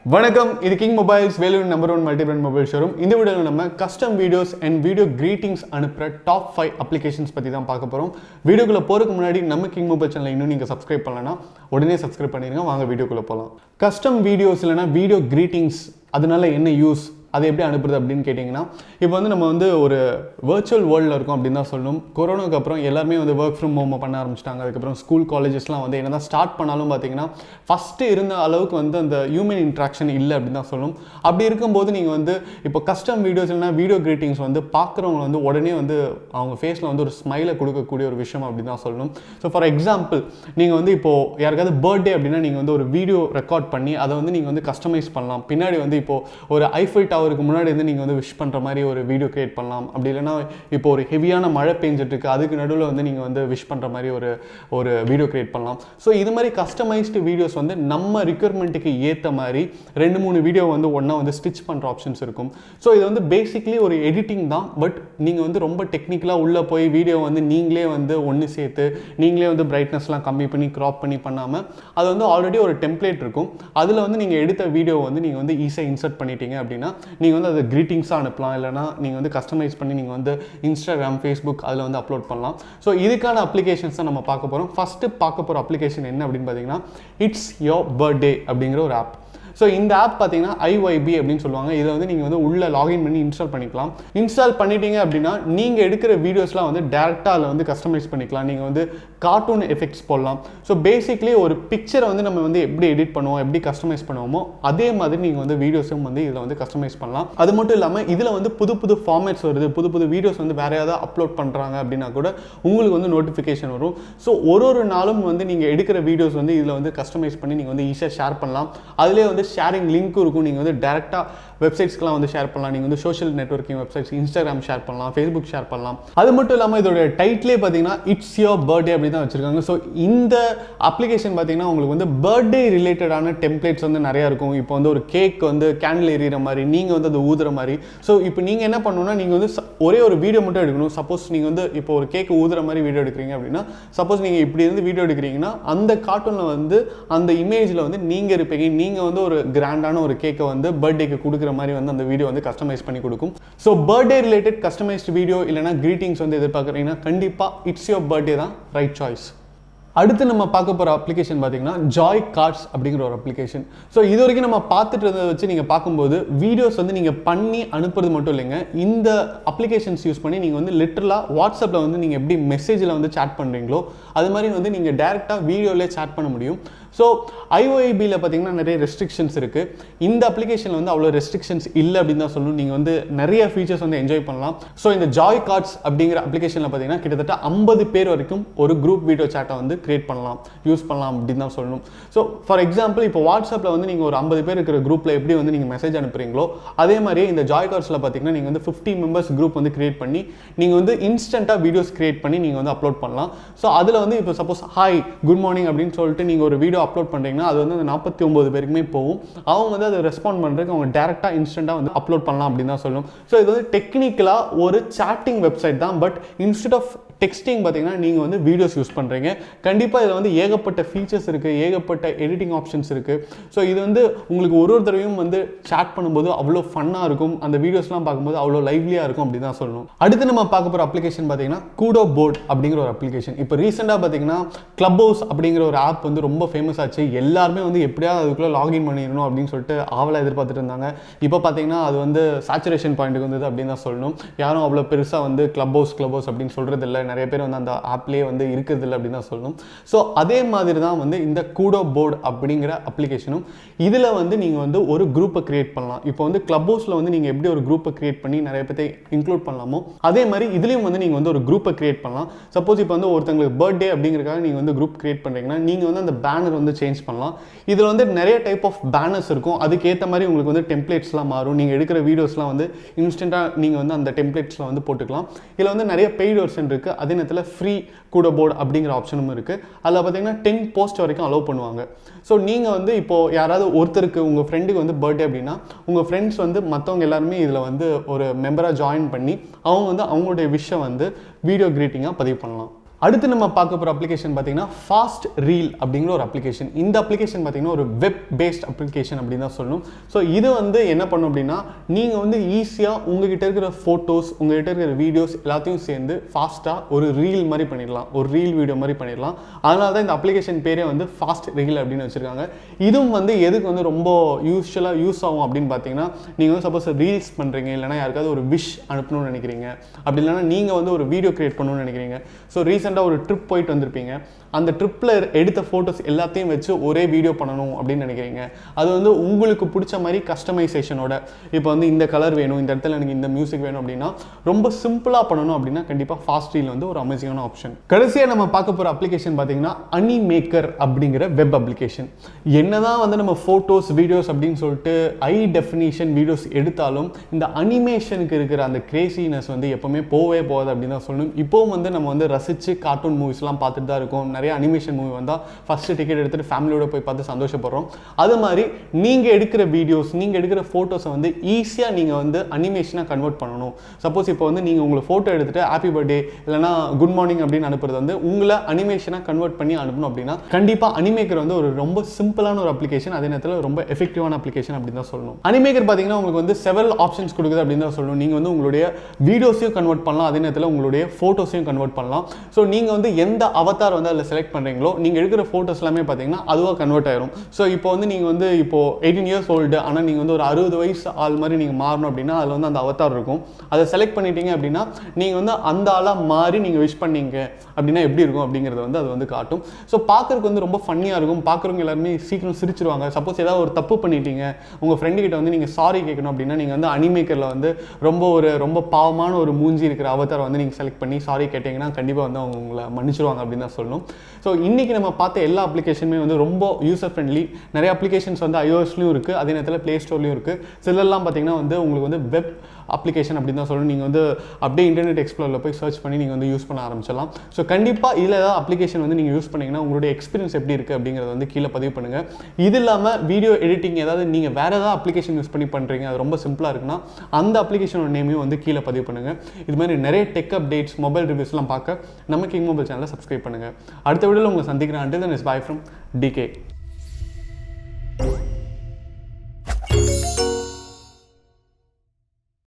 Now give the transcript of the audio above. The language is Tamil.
வணக்கம், இது king mobiles Vellore number 1 multi brand mobile showroom. இந்த வீடியோவில் நம்ம custom videos and video greetings அனுப்புகிற டாப் 5 அப்ளிகேஷன்ஸ் பற்றி தான் பார்க்க போகிறோம். வீடியோக்குள்ளே போகிறதுக்கு முன்னாடி நம்ம கிங் மொபைல் சேனலை இன்னும் நீங்கள் சப்ஸ்கிரைப் பண்ணலன்னா உடனே சப்ஸ்கிரைப் பண்ணிடுங்க. வாங்க வீடியோக்குள்ளே போகலாம். கஸ்டம் வீடியோஸ் இல்லைனா வீடியோ கிரீட்டிங்ஸ் அதனால என்ன யூஸ், அதை எப்படி அனுப்புறது அப்படின்னு கேட்டிங்கன்னா, இப்போ வந்து நம்ம வந்து ஒரு வர்ச்சுவல் வேர்ல்டில் இருக்கோம் அப்படின்னு தான் சொல்லணும். கொரோனாக்கு அப்புறம் எல்லாருமே வந்து ஒர்க் ஃப்ரம் ஹோம் பண்ண ஆரம்பிச்சிட்டாங்க. அதுக்கப்புறம் ஸ்கூல் காலேஜஸ்லாம் வந்து என்ன தான் ஸ்டார்ட் பண்ணாலும் பார்த்தீங்கன்னா ஃபஸ்ட்டு இருந்த அளவுக்கு வந்து அந்த ஹியூமன் இன்ட்ராக்ஷன் இல்லை அப்படின்னு தான் சொல்லணும். அப்படி இருக்கும்போது நீங்கள் வந்து இப்போ கஸ்டம் வீடியோஸ் இல்லைனா வீடியோ கிரீட்டிங்ஸ் வந்து பார்க்குறவங்க வந்து உடனே வந்து அவங்க ஃபேஸில் வந்து ஒரு ஸ்மைலை கொடுக்கக்கூடிய ஒரு விஷயம் அப்படின்னு தான் சொல்லணும். ஸோ ஃபார் எக்ஸாம்பிள், நீங்கள் வந்து இப்போது யாருக்காவது பர்த்டே அப்படின்னா நீங்கள் வந்து ஒரு வீடியோ ரெக்கார்ட் பண்ணி அதை வந்து நீங்கள் வந்து கஸ்டமைஸ் பண்ணலாம். பின்னாடி வந்து இப்போது ஒரு ஐஃபில் டவருக்கு முன்னாடி வந்து நீங்கள் வந்து விஷ் பண்ணுற மாதிரி ஒரு வீடியோ கிரியேட் பண்ணலாம். அப்படி இல்லைனா இப்போ ஒரு ஹெவியான மழை பெஞ்சிட்டு இருக்கு, அதுக்கு நடுவில் வந்து நீங்கள் வந்து விஷ் பண்ணுற மாதிரி ஒரு வீடியோ கிரியேட் பண்ணலாம். ஸோ இது மாதிரி கஸ்டமைஸ்டு வீடியோஸ் வந்து நம்ம ரிக்யர்மெண்ட்டுக்கு ஏற்ற மாதிரி 2-3 வீடியோ வந்து ஒன்றா வந்து ஸ்டிச் பண்ணுற ஆப்ஷன்ஸ் இருக்கும். ஸோ இது வந்து பேசிக்லி ஒரு எடிட்டிங் தான். பட் நீங்கள் வந்து ரொம்ப டெக்னிக்கலாக உள்ளே போய் வீடியோ வந்து நீங்களே வந்து ஒன்று சேர்த்து நீங்களே வந்து பிரைட்னஸ்லாம் கம்மி பண்ணி க்ராப் பண்ணி பண்ணாமல் அது வந்து ஆல்ரெடி ஒரு டெம்ப்ளேட் இருக்கும். அதில் வந்து நீங்கள் எடுத்த வீடியோ வந்து நீங்கள் வந்து ஈஸியாக இன்சர்ட் பண்ணிட்டீங்க அப்படின்னா நீங்கள் வந்து அது கிரீட்டிங்ஸாக அனுப்பலாம். இல்லைனா நீங்கள் வந்து கஸ்டமைஸ் பண்ணி நீங்கள் வந்து இன்ஸ்டாகிராம், ஃபேஸ்புக் அதில் வந்து அப்லோட் பண்ணலாம். ஸோ இதுக்கான அப்ளிகேஷன்ஸ் தான் நம்ம பார்க்க போகிறோம். ஃபஸ்ட்டு பார்க்க போகிற அப்ளிகேஷன் என்ன அப்படின்னு பார்த்தீங்கன்னா, இட்ஸ் யோர் பர்த்டே அப்படிங்கிற ஒரு ஆப். ஸோ இந்த ஆப் பார்த்தீங்கன்னா IYB அப்படின்னு சொல்லுவாங்க. இதை வந்து நீங்கள் வந்து உள்ளே லாகின் பண்ணி இன்ஸ்டால் பண்ணிக்கலாம். இன்ஸ்டால் பண்ணிட்டீங்க அப்படின்னா நீங்கள் எடுக்கிற வீடியோஸ்லாம் வந்து டேரெக்டாக அதில் வந்து கஸ்டமைஸ் பண்ணிக்கலாம். நீங்கள் வந்து கார்ட்டூன் எஃபெக்ட்ஸ் போடலாம். ஸோ பேசிக்லி ஒரு பிக்சரை வந்து நம்ம வந்து எப்படி எடிட் பண்ணுவோம், எப்படி கஸ்டமைஸ் பண்ணுவோமோ அதே மாதிரி நீங்கள் வந்து வீடியோஸும் வந்து இதில் வந்து கஸ்டமைஸ் பண்ணலாம். அது மட்டும் இல்லாமல் இதில் வந்து புது ஃபார்மேட்ஸ் வருது, புது வீடியோஸ் வந்து வேறு ஏதாவது அப்லோட் பண்ணுறாங்க அப்படின்னா கூட உங்களுக்கு வந்து நோட்டிஃபிகேஷன் வரும். ஸோ ஒரு நாளும் வந்து நீங்கள் எடுக்கிற வீடியோஸ் வந்து இதில் வந்து கஸ்டமைஸ் பண்ணி நீங்கள் வந்து ஈஸியாக ஷேர் பண்ணலாம். அதிலே வந்து ஷேரிங் லிங்க்கும் இருக்கும். நீங்கள் வந்து டேரெக்டாக வெப்சைட்ஸ்க்குலாம் வந்து ஷேர் பண்ணலாம். நீங்கள் வந்து social networking websites Instagram share பண்ணலாம், ஃபேஸ்புக் ஷேர் பண்ணலாம். அது மட்டும் இல்லாமல் இதோட டைட்டிலே பார்த்தீங்கன்னா இட்ஸ் யோர் பர்த்டே அப்படி தான் வச்சுருக்காங்க. ஸோ இந்த அப்ளிகேஷன் பார்த்தீங்கன்னா உங்களுக்கு வந்து பர்த்டே ரிலேட்டடான டெம்ப்ளேட்ஸ் வந்து நிறையா இருக்கும். இப்போ வந்து ஒரு கேக் வந்து கேண்டில் எறிகிற மாதிரி, நீங்கள் வந்து அதை ஊதுற மாதிரி. ஸோ இப்போ நீங்கள் என்ன பண்ணணும்னா, நீங்கள் வந்து ஒரே ஒரு வீடியோ மட்டும் எடுக்கணும். சப்போஸ் நீங்கள் வந்து இப்போ ஒரு கேக் ஊதுற மாதிரி வீடியோ எடுக்கிறீங்க அப்படின்னா, சப்போஸ் நீங்கள் இப்படி இருந்து வீடியோ எடுக்கிறீங்கன்னா அந்த கார்ட்டூனில் வந்து அந்த இமேஜில் வந்து நீங்கள் இருப்பீங்க. நீங்கள் வந்து ஒரு கிராண்டான ஒரு கேக்கை வந்து பர்த்டேக்கு கொடுக்குற மாதிரி வந்து அந்த வீடியோ வந்து கஸ்டமைஸ் பண்ணி கொடுக்கும். So birthday related customised video இல்லைனா கிரீட்டிங்ஸ் வந்து எதிர்பார்க்குறீங்கன்னா கண்டிப்பாக இட்ஸ் யோர் பர்த்டே தான் ரைட் சாய்ஸ். அடுத்து நம்ம பார்க்க போகிற அப்ளிகேஷன் பார்த்தீங்கன்னா ஜாய் கார்ட்ஸ் அப்படிங்கிற ஒரு அப்ளிகேஷன். ஸோ இது வரைக்கும் நம்ம பார்த்துட்டு இருந்ததை வச்சு நீங்கள் பார்க்கும்போது வீடியோஸ் வந்து நீங்கள் பண்ணி அனுப்புறது மட்டும் இல்லைங்க, இந்த அப்ளிகேஷன்ஸ் யூஸ் பண்ணி நீங்கள் வந்து லிட்டரலாக வாட்ஸ்அப்பில் வந்து நீங்கள் எப்படி மெசேஜில் வந்து சேட் பண்ணுறீங்களோ அது மாதிரி வந்து நீங்கள் டேரெக்டாக வீடியோவிலே சேட் பண்ண முடியும். ஸோ IYBயில் பார்த்தீங்கன்னா நிறைய ரெஸ்ட்ரிக்ஷன்ஸ் இருக்குது. இந்த அப்ளிகேஷனில் வந்து அவ்வளோ ரெஸ்ட்ரிக்ஷன்ஸ் இல்லை அப்படின்னு தான் சொல்லணும். நீங்கள் வந்து நிறைய ஃபீச்சர்ஸ் வந்து என்ஜாய் பண்ணலாம். ஸோ இந்த ஜாய் கார்ட்ஸ் அப்படிங்கிற அப்ளிகேஷனில் பார்த்தீங்கன்னா கிட்டத்தட்ட 50 பேர் வரைக்கும் ஒரு குரூப் வீடியோ சேட்டை வந்து கிரியேட் பண்ணலாம், யூஸ் பண்ணலாம் அப்படின்னு தான் சொல்லணும். ஸோ ஃபார் எக்ஸாம்பிள், இப்போ வாட்ஸ்அப்பில் வந்து நீங்கள் ஒரு 50 பேர் இருக்கிற குரூப்பில் எப்படி வந்து நீங்கள் மெசேஜ் அனுப்புறீங்களோ அதே மாதிரியே இந்த ஜாய் கார்ட்ஸில் பார்த்தீங்கன்னா நீங்கள் வந்து 50 மெம்பர்ஸ் குரூப் வந்து கிரியேட் பண்ணி நீங்கள் வந்து இன்ஸ்டண்ட்டாக வீடியோஸ் கிரியேட் பண்ணி நீங்கள் வந்து அப்லோட் பண்ணலாம். ஸோ அதில் வந்து இப்போ சப்போஸ் ஹாய் குட் மார்னிங் அப்படின்னு சொல்லிட்டு நீங்கள் ஒரு வீடியோ அப்லோட் பண்ணுறீங்கன்னா அது வந்து அந்த 49 பேருக்குமே போகும். அவங்க வந்து அதை ரெஸ்பாண்ட் பண்ணுறதுக்கு அவங்க டேரெக்டாக இன்ஸ்டண்ட்டாக வந்து அப்லோட் பண்ணலாம் அப்படின்னு தான் சொல்லணும். ஸோ இது வந்து டெக்னிக்கலாக ஒரு சாட்டிங் வெப்சைட் தான். பட் இன்ஸ்டெட் ஆஃப் டெக்ஸ்டிங் பார்த்தீங்கன்னா நீங்கள் வந்து வீடியோஸ் யூஸ் பண்ணுறீங்க. கண்டிப்பாக இதில் வந்து ஏகப்பட்ட ஃபீச்சர்ஸ் இருக்குது, ஏகப்பட்ட எடிட்டிங் ஆப்ஷன்ஸ் இருக்குது. ஸோ இது வந்து உங்களுக்கு ஒரு தடவையும் வந்து சேட் பண்ணும்போது அவ்வளோ ஃபன்னாக இருக்கும். அந்த வீடியோஸ்லாம் பார்க்கும்போது அவ்வளோ லைவ்லியாக இருக்கும் அப்படின்னு தான் சொல்லணும். அடுத்து நம்ம பார்க்க போகிற அப்ளிகேஷன் பார்த்தீங்கன்னா கூடோ போர்ட் அப்படிங்கிற ஒரு அப்ளிகேஷன். இப்போ ரீசெண்டாக பார்த்தீங்கன்னா கிளப் ஹவுஸ் அப்படிங்கிற ஒரு ஆப் வந்து ரொம்ப ஃபேமஸ் ஆச்சு. எல்லாருமே வந்து எப்படியாவது அதுக்குள்ளே லாகின் பண்ணிடணும் அப்படின்னு சொல்லிட்டு ஆவலாக எதிர்பார்த்துட்டு இருந்தாங்க. இப்போ பார்த்தீங்கன்னா அது வந்து சேச்சுரேஷன் பாயிண்ட்டுக்கு வந்தது அப்படின்னு தான் சொல்லணும். யாரும் அவ்வளோ பெருசாக வந்து கிளப் ஹவுஸ் அப்படின்னு சொல்கிறது இல்லை. நிறைய பேர் வந்து அந்த ஆப்லேயே வந்து இருக்கிறது இல்லை அப்படின்னு தான் சொல்லணும். ஸோ அதே மாதிரி தான் வந்து இந்த கூடோ போர்டு அப்படிங்கிற அப்ளிகேஷனும். இதில் வந்து நீங்கள் வந்து ஒரு குரூப்பை கிரியேட் பண்ணலாம். இப்போ வந்து கிளப் ஹவுஸில் வந்து நீங்கள் எப்படி ஒரு குரூப்பை கிரியேட் பண்ணி நிறைய பேர்த்தை இன்க்ளூட் பண்ணலாமோ அதே மாதிரி இதுலேயும் வந்து நீங்கள் வந்து ஒரு குரூப்பை கிரியேட் பண்ணலாம். சப்போஸ் இப்போ வந்து ஒருத்தங்களுக்கு பர்த்டே அப்படிங்கிறக்காக நீங்கள் வந்து குரூப் கிரியேட் பண்ணுறீங்கன்னா நீங்கள் வந்து அந்த பேனர் வந்து சேஞ்ச் பண்ணலாம். இதில் வந்து நிறைய டைப் ஆஃப் பேனர்ஸ் இருக்கும். அதுக்கேற்ற மாதிரி உங்களுக்கு வந்து டெம்ப்ளேட்ஸ்லாம் மாறும். நீங்கள் எடுக்கிற வீடியோஸ்லாம் வந்து இன்ஸ்டண்ட்டாக நீங்கள் வந்து அந்த டெம்ப்ளேட்ஸில் வந்து போட்டுக்கலாம். இதில் வந்து நிறைய பெய்ட் வெர்ஷன் இருக்குது. அதே நேரத்தில் ஃப்ரீ கூடோ போர்டு அப்படிங்கிற ஆப்ஷனும் இருக்குது. அதில் பார்த்தீங்கன்னா 10 போஸ்ட் வரைக்கும் அலோவ் பண்ணுவாங்க. ஸோ நீங்கள் வந்து இப்போது யாராவது ஒருத்தருக்கு உங்கள் ஃப்ரெண்டுக்கு வந்து பர்த்டே அப்படின்னா உங்கள் ஃப்ரெண்ட்ஸ் வந்து மற்றவங்க எல்லாருமே இதில் வந்து ஒரு மெம்பராக ஜாயின் பண்ணி அவங்க வந்து அவங்களுடைய விஷயம் வந்து வீடியோ கிரீட்டிங்காக பதிவு பண்ணலாம். அடுத்து நம்ம பார்க்க போகிற அப்ளிகேஷன் பார்த்தீங்கன்னா ஃபாஸ்ட் ரீல் அப்படிங்கிற ஒரு அப்ளிகேஷன். இந்த அப்ளிகேஷன் பார்த்தீங்கன்னா ஒரு வெப் பேஸ்ட் அப்ளிகேஷன் அப்படின்னு தான் சொல்லணும். ஸோ இது வந்து என்ன பண்ணும் அப்படின்னா, நீங்கள் வந்து ஈஸியாக உங்ககிட்ட இருக்கிற ஃபோட்டோஸ், உங்ககிட்ட இருக்கிற வீடியோஸ் எல்லாத்தையும் சேர்ந்து ஃபாஸ்ட்டாக ஒரு ரீல் மாதிரி பண்ணிடலாம், ஒரு ரீல் வீடியோ மாதிரி பண்ணிடலாம். அதனால தான் இந்த அப்ளிகேஷன் பேரே வந்து ஃபாஸ்ட் ரீல் அப்படின்னு வச்சுருக்காங்க. இதுவும் வந்து எதுக்கு வந்து ரொம்ப யூஸ் ஆகும் அப்படின்னு பார்த்தீங்கன்னா, நீங்கள் வந்து சப்போஸ் ரீல்ஸ் பண்ணுறீங்க, இல்லைனா யாருக்காவது ஒரு விஷ் அனுப்பணும்னு நினைக்கிறீங்க, அப்படி இல்லைனா நீங்கள் வந்து ஒரு வீடியோ கிரியேட் பண்ணணும்னு நினைக்கிறீங்க. ஸோ ரீசெண்டாக ஒரு ட்ரிப் போயிட்டு வந்திருப்பீங்க, அந்த ட்ரிப்பில் எடுத்த ஃபோட்டோஸ் எல்லாத்தையும் வச்சு ஒரே வீடியோ பண்ணணும் அப்படின்னு நினைக்கிறீங்க. அது வந்து உங்களுக்கு பிடிச்ச மாதிரி கஸ்டமைசேஷனோட, இப்போ வந்து இந்த கலர் வேணும், இந்த இடத்துல எனக்கு இந்த மியூசிக் வேணும் அப்படின்னா ரொம்ப சிம்பிளாக பண்ணணும் அப்படின்னா கண்டிப்பாக ஃபாஸ்ட் ரீல் வந்து ஒரு அமேசிங்கான ஆப்ஷன். கடைசியாக நம்ம பார்க்க போகிற அப்ளிகேஷன் பார்த்தீங்கன்னா அனிமேக்கர் அப்படிங்கிற வெப் அப்ளிகேஷன். என்னதான் வந்து நம்ம ஃபோட்டோஸ் வீடியோஸ் அப்படின்னு சொல்லிட்டு ஹை டெஃபினிஷன் வீடியோஸ் எடுத்தாலும் இந்த அனிமேஷனுக்கு இருக்கிற அந்த கிரேசினஸ் வந்து எப்பவுமே போவே போகாது அப்படின்னு தான் சொல்லணும். இப்போவும் வந்து நம்ம வந்து ரசித்து கார்ட்டூன் மூவிஸ்லாம் பார்த்துட்டு தான் இருக்கும். நிறைய அனிமேஷன் மூவி வந்தால் ஃபஸ்ட்டு டிக்கெட் எடுத்துகிட்டு ஃபேமிலியோட போய் பார்த்து சந்தோஷப்படுறோம். அது மாதிரி நீங்கள் எடுக்கிற வீடியோஸ், நீங்கள் எடுக்கிற ஃபோட்டோஸை வந்து ஈஸியாக நீங்கள் வந்து அனிமேஷனாக கன்வெர்ட் பண்ணணும். சப்போஸ் இப்போ வந்து நீங்கள் உங்களை ஃபோட்டோ எடுத்துகிட்டு ஹாப்பி பர்த்டே இல்லைனா குட் மார்னிங் அப்படின்னு அனுப்புறது வந்து உங்களை அனிமேஷனாக கன்வெர்ட் பண்ணி அனுப்பணும் அப்படின்னா கண்டிப்பாக அனிமேக்கர் வந்து ஒரு ரொம்ப சிம்பிளான ஒரு அப்ளிகேஷன், அதே நேரத்தில் ரொம்ப எஃபெக்டிவான அப்ளிகேஷன் அப்படின்னு தான் சொல்லணும். அனிமேக்கர் பார்த்தீங்கன்னா உங்களுக்கு வந்து செவரல் ஆப்ஷன்ஸ் கொடுக்குது அப்படின்னு தான் சொல்லணும். நீங்கள் வந்து உங்களுடைய வீடியோஸையும் கன்வெர்ட் பண்ணலாம், அதே நேரத்தில் உங்களுடைய ஃபோட்டோஸையும் கன்வெர்ட் பண்ணலாம். ஸோ நீங்கள் வந்து எந்த அவதார் வந்து அதில் செலக்ட் பண்ணுறீங்களோ, நீங்கள் எடுக்கிற ஃபோட்டோஸ் எல்லாமே பார்த்தீங்கன்னா அதுவாக கன்வெர்ட் ஆயிரும். ஸோ இப்போ வந்து நீங்கள் வந்து இப்போ 18 இயர்ஸ் ஓல்டு, ஆனால் நீங்கள் வந்து ஒரு 60 வயசு ஆள் மாதிரி நீங்கள் மாறணும் அப்படின்னா அதில் வந்து அந்த அவதார் இருக்கும். அதை செலக்ட் பண்ணிட்டீங்க அப்படின்னா நீங்கள் வந்து அந்த ஆளாக மாறி நீங்கள் விஷ் பண்ணீங்க அப்படின்னா எப்படி இருக்கும் அப்படிங்கிறத வந்து அது வந்து காட்டும். ஸோ பார்க்குறதுக்கு வந்து ரொம்ப ஃபன்னியாக இருக்கும். பார்க்குறவங்க எல்லாருமே சீக்கிரம் சிரிச்சிருவாங்க. சப்போஸ் ஏதாவது ஒரு தப்பு பண்ணிட்டீங்க, உங்கள் ஃப்ரெண்டு கிட்ட வந்து நீங்கள் சாரி கேட்கணும் அப்படின்னா நீங்கள் வந்து அனிமேக்கரில் வந்து ரொம்ப பாவமான ஒரு மூஞ்சி இருக்கிற அவதாரை வந்து நீங்கள் செலக்ட் பண்ணி சாரி கேட்டிங்கன்னா கண்டிப்பாக வந்து அவங்க உங்களை மன்னிச்சிருவாங்க அப்படின்னு தான் சொல்லணும். ஸோ இன்றைக்கி நம்ம பார்த்த எல்லா அப்ளிகேஷனுமே வந்து ரொம்ப யூசர் ஃப்ரெண்ட்லி. நிறைய அப்ளிகேஷன்ஸ் வந்து iOSலையும் இருக்குது, அதே நேரத்தில் ப்ளே ஸ்டோர்லையும் இருக்குது. சிலர்லாம் பார்த்தீங்கன்னா வந்து உங்களுக்கு வந்து வெப் அப்ளிகேஷன் அப்படின்னு தான் சொல்லணும். நீங்கள் வந்து அப்படியே இன்டர்நெட் எக்ஸ்ப்ளோரில் போய் சர்ச் பண்ணி நீங்கள் வந்து யூஸ் பண்ண ஆரம்பிச்சிடலாம். ஸோ கண்டிப்பாக இதில் ஏதாவது அப்ளிகேஷன் வந்து நீங்கள் யூஸ் பண்ணிங்கன்னா உங்களுடைய எக்ஸ்பீரியன்ஸ் எப்படி இருக்குது அப்படிங்கிறத வந்து கீழே பதிவு பண்ணுங்கள். இது இல்லாமல் வீடியோ எடிட்டிங் ஏதாவது நீங்கள் வேறு ஏதாவது அப்ளிகேஷன் யூஸ் பண்ணி பண்ணுறீங்க, அது ரொம்ப சிம்பிளாக இருக்குன்னா அந்த அப்ளிகேஷனோட நேமையும் வந்து கீழே பதிவு பண்ணுங்கள். இது மாதிரி நிறைய டெக் அப்டேட்ஸ், மொபைல் ரிவ்யூஸ்லாம் பார்க்க நம்ம கிங் மொபைல் சேனலை சப்ஸ்கிரைப் பண்ணுங்கள். அடுத்த வீடியோவில் உங்களை சந்திக்கிறேன். Until then, it's bye from DK.